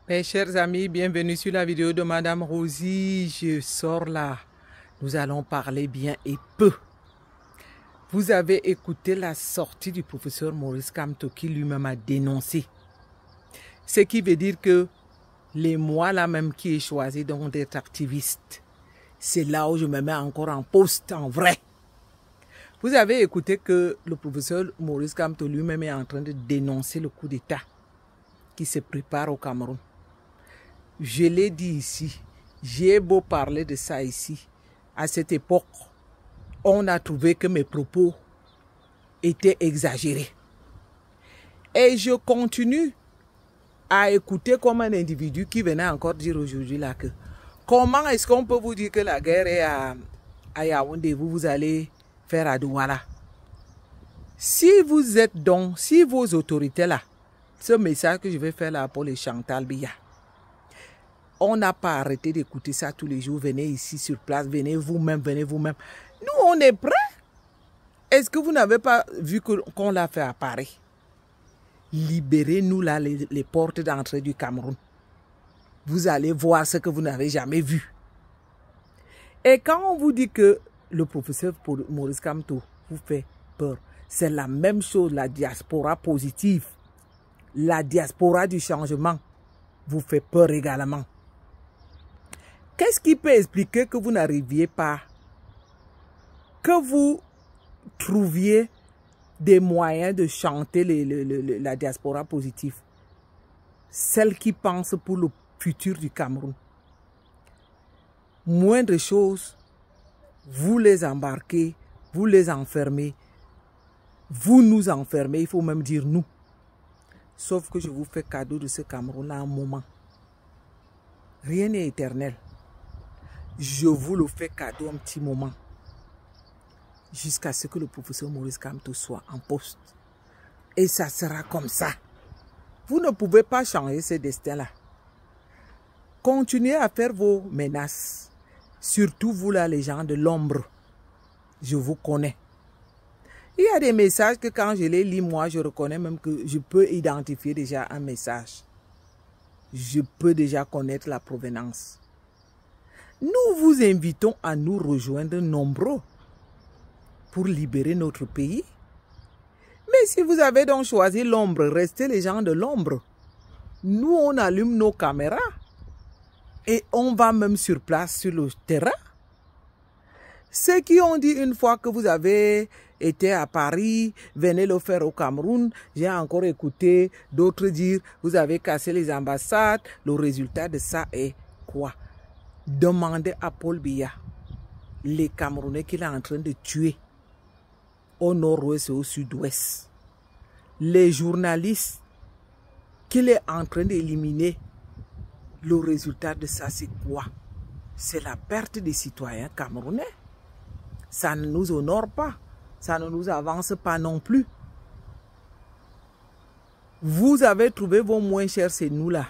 Mes chers amis, bienvenue sur la vidéo de Madame Rosie. Je sors là. Nous allons parler bien et peu. Vous avez écouté la sortie du professeur Maurice Kamto qui lui-même a dénoncé. Ce qui veut dire que les mois là même qui est choisi donc d'être activiste, c'est là où je me mets encore en poste en vrai. Vous avez écouté que le professeur Maurice Kamto lui-même est en train de dénoncer le coup d'État qui se prépare au Cameroun. Je l'ai dit ici, j'ai beau parler de ça ici. À cette époque, on a trouvé que mes propos étaient exagérés. Et je continue à écouter comme un individu qui venait encore dire aujourd'hui là que comment est-ce qu'on peut vous dire que la guerre est à Yaoundé, vous allez faire à Douala. Si vous êtes donc, si vos autorités là, ce message que je vais faire là pour les Chantal Biya, on n'a pas arrêté d'écouter ça tous les jours. Venez ici sur place, venez vous-même, venez vous-même. Nous, on est prêts. Est-ce que vous n'avez pas vu qu'on l'a fait à Paris? Libérez-nous là les portes d'entrée du Cameroun. Vous allez voir ce que vous n'avez jamais vu. Et quand on vous dit que le professeur Maurice Kamto vous fait peur, c'est la même chose, la diaspora positive. La diaspora du changement vous fait peur également. Qu'est-ce qui peut expliquer que vous n'arriviez pas, que vous trouviez des moyens de chanter la diaspora positive, celle qui pense pour le futur du Cameroun? Moindre chose, vous les embarquez, vous les enfermez, vous nous enfermez, il faut même dire nous. Sauf que je vous fais cadeau de ce Cameroun à un moment. Rien n'est éternel. Je vous le fais cadeau un petit moment. Jusqu'à ce que le professeur Maurice Kamto soit en poste. Et ça sera comme ça. Vous ne pouvez pas changer ce destin-là. Continuez à faire vos menaces. Surtout vous là, les gens de l'ombre. Je vous connais. Il y a des messages que quand je les lis, moi, je reconnais même que je peux identifier déjà un message. Je peux déjà connaître la provenance. Nous vous invitons à nous rejoindre nombreux pour libérer notre pays. Mais si vous avez donc choisi l'ombre, restez les gens de l'ombre. Nous, on allume nos caméras et on va même sur place, sur le terrain. Ceux qui ont dit une fois que vous avez été à Paris, venez le faire au Cameroun. J'ai encore écouté d'autres dire, vous avez cassé les ambassades. Le résultat de ça est quoi? Demandez à Paul Biya, les Camerounais qu'il est en train de tuer au nord-ouest et au sud-ouest. Les journalistes qu'il est en train d'éliminer. Le résultat de ça, c'est quoi? C'est la perte des citoyens camerounais. Ça ne nous honore pas. Ça ne nous avance pas non plus. Vous avez trouvé vos moins chers, c'est nous là.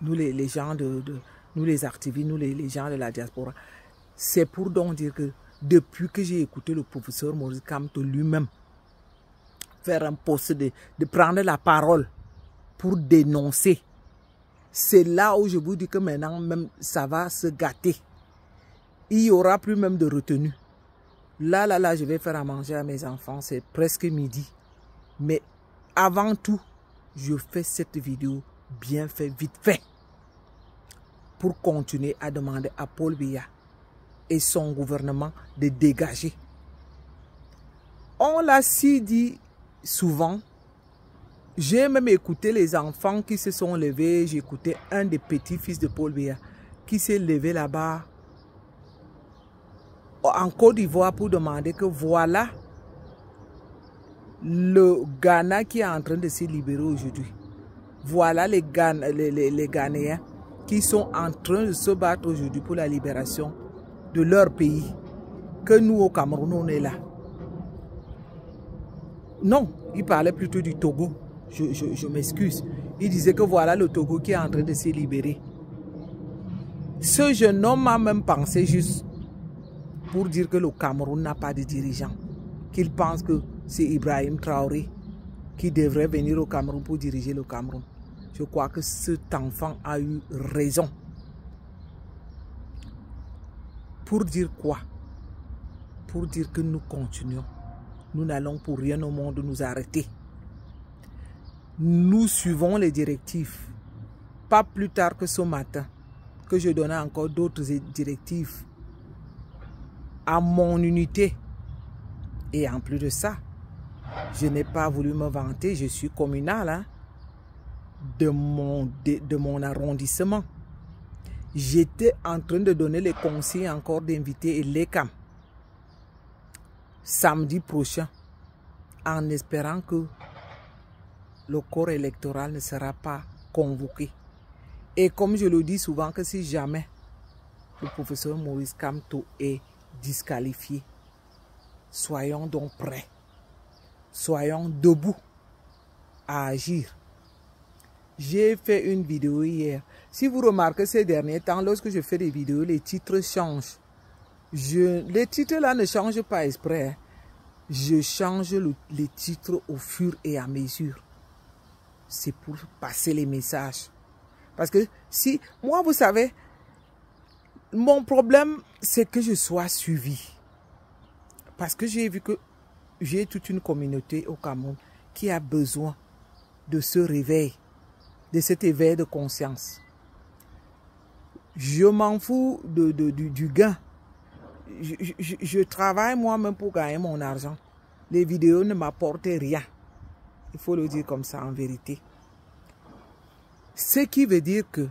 Nous les gens nous les activistes, nous les gens de la diaspora. C'est pour donc dire que depuis que j'ai écouté le professeur Maurice Kamto lui-même faire un poste de prendre la parole pour dénoncer, c'est là où je vous dis que maintenant même ça va se gâter. Il n'y aura plus même de retenue. Là, je vais faire à manger à mes enfants, c'est presque midi. Mais avant tout, je fais cette vidéo bien fait, vite fait, pour continuer à demander à Paul Biya et son gouvernement de dégager. On l'a si dit souvent. J'ai même écouté les enfants qui se sont levés. J'ai écouté un des petits-fils de Paul Biya qui s'est levé là-bas en Côte d'Ivoire pour demander que voilà le Ghana qui est en train de se libérer aujourd'hui. Voilà les Ghanéens qui sont en train de se battre aujourd'hui pour la libération de leur pays. Que nous au Cameroun, on est là. Non, il parlait plutôt du Togo. Je m'excuse. Il disait que voilà le Togo qui est en train de se libérer. Ce jeune homme a même pensé juste pour dire que le Cameroun n'a pas de dirigeant. Qu'il pense que c'est Ibrahim Traoré qui devrait venir au Cameroun pour diriger le Cameroun. Je crois que cet enfant a eu raison. Pour dire quoi? Pour dire que nous continuons. Nous n'allons pour rien au monde nous arrêter. Nous suivons les directives. Pas plus tard que ce matin, que je donnais encore d'autres directives à mon unité. Et en plus de ça, je n'ai pas voulu me vanter, je suis communal hein, de mon arrondissement. J'étais en train de donner les conseils encore d'inviter l'ECAM samedi prochain, en espérant que le corps électoral ne sera pas convoqué. Et comme je le dis souvent, que si jamais le professeur Maurice Kamto est disqualifié, soyons donc prêts, soyons debout à agir. J'ai fait une vidéo hier. Si vous remarquez ces derniers temps, lorsque je fais des vidéos, les titres changent. Les titres là ne changent pas exprès. Hein. Je change les titres au fur et à mesure. C'est pour passer les messages. Parce que si, moi vous savez, mon problème c'est que je sois suivi. Parce que j'ai vu que j'ai toute une communauté au Cameroun qui a besoin de ce réveil, de cet éveil de conscience. Je m'en fous du gain. Je travaille moi-même pour gagner mon argent. Les vidéos ne m'apportent rien. Il faut le dire comme ça en vérité. Ce qui veut dire que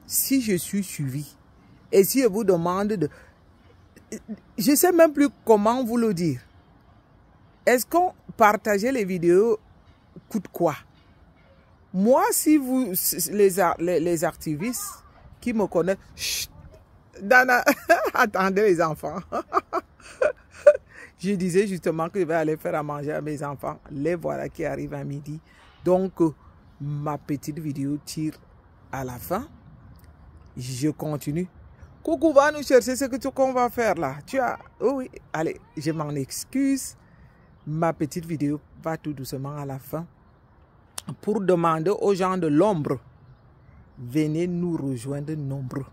si je suis suivi et si je vous demande de... Je ne sais même plus comment vous le dire. Est-ce qu'on partageait les vidéos coûte quoi? Moi, si vous, les activistes qui me connaissent... Chut, Dana, attendez les enfants. Je disais justement que je vais aller faire à manger à mes enfants. Les voilà qui arrivent à midi. Donc, ma petite vidéo tire à la fin. Je continue. Coucou, va nous chercher ce qu'on va faire là. Tu as... Oh oui, allez, je m'en excuse. Ma petite vidéo va tout doucement à la fin. Pour demander aux gens de l'ombre, venez nous rejoindre nombreux.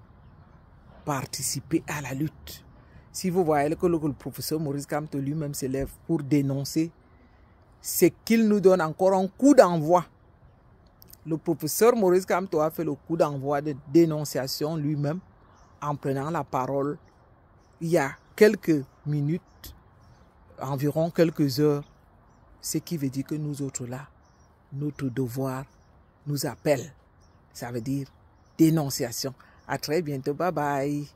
Participer à la lutte. Si vous voyez que le professeur Maurice Kamto lui-même se lève pour dénoncer, c'est qu'il nous donne encore un coup d'envoi. Le professeur Maurice Kamto a fait le coup d'envoi de dénonciation lui-même en prenant la parole il y a quelques minutes, environ quelques heures, ce qui veut dire que nous autres là, notre devoir nous appelle. Ça veut dire dénonciation. À très bientôt. Bye bye.